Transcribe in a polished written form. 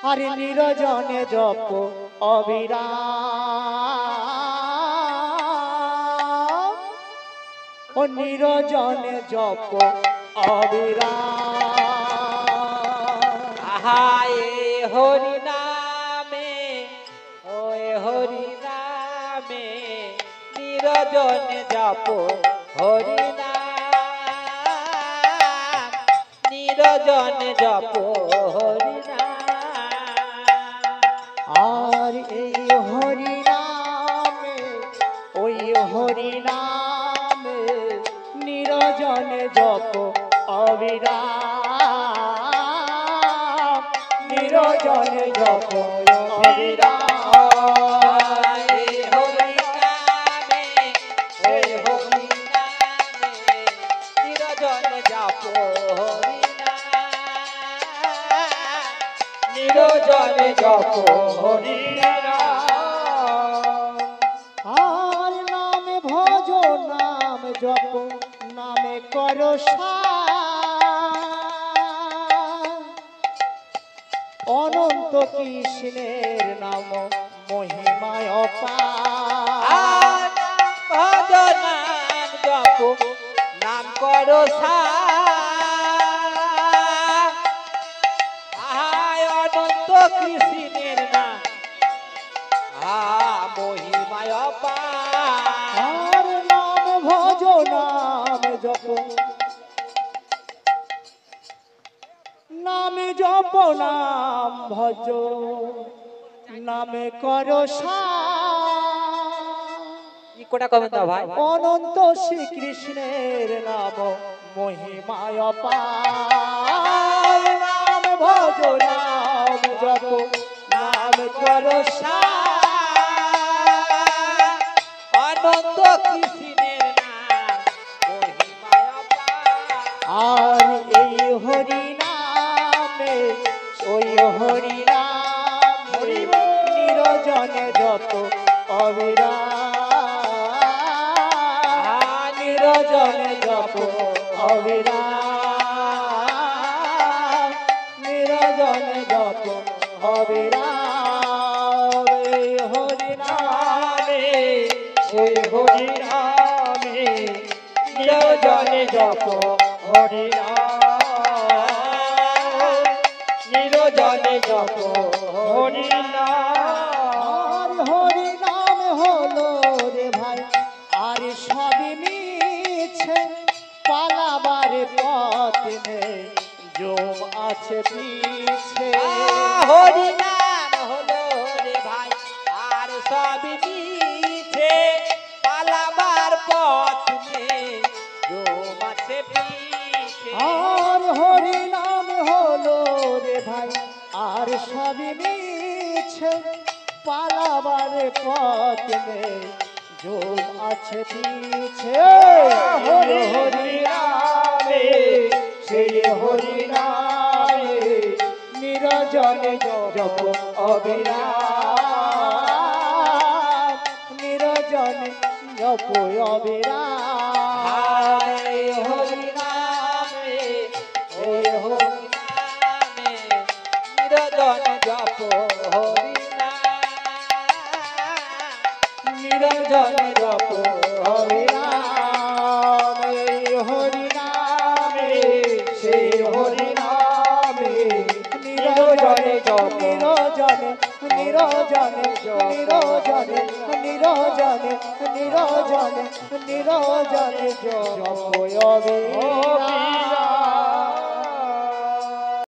আরে নিরজনে জপ অবিরাম, ও নিরজনে জপ অবিরাম। আহায় হরি নামে, ওয়ে হরি নামে নিরজনে জপ হরি নাম, নিরজনে জপ হরি আর এই হরি নামে, ওই হরি নামে নিরজনে জপ অবিরাম, নিরজনে জপ অবিরাম। হরি নামে, ওই হরি নামে নিরজনে জপ হরি নাম, নিরজনে জপ হরি নাম। আর নামে ভজ নাম জপ নামে কর অনন্ত কৃষ্ণের নাম মহিমায় অপার। ভজ নাম জপ নাম করো আহায় অনন্ত কৃষ্ণের নাম মহিমায় অপার। আর নাম ভজ নাম জপ নামে জপ নাম ভজ নামে কর কি কোটা কমেন্ট দাও ভাই। অনন্ত শ্রীকৃষ্ণের নাম মহিমায় অপার। নাম ভজ নাম জপ নাম কর অনন্ত কৃষ্ণের নাম মহিমায় অপার। আর এই হরি নামে, ওই হরি নাম নিরজনে যত অবিরাম, নিরজনে যত অবিরাম, নিরজনে যত অবিরাম। এই হরি নামে, ওই হরি নামে নিরজনে যত হরি নাম, নিরজনে যত হরি নাম। হরি নাম হলো রে ভাই আর সবই মিছে, পালাবার পথ নেই যোগ আছে পিছে। হরি নাম হলো রে ভাই আর সবই মিছে, পালাবার পথ নেই যোগ আছে পিছে। আর হরি নাম হলো রে ভাই আর সবই মিছে, পালাবার পথ নেই যোগ আছে পিছে। হরি হরি নামে, সেই হরি নামে নিরজনে জপ অবিরাম, নিরজনে জপ অবিরাম। হরি নামে, ওই হরি নামে নিরজনে জপ হরি নাম, নিরজনে জপ হরিনাম। এই হরি নামে, সেই হরি নামে নিরজনে জপ, নিরজনে নিরজনে নিরজনে নিরজনে নিরজনে নিরজনে জপ অবিরাম।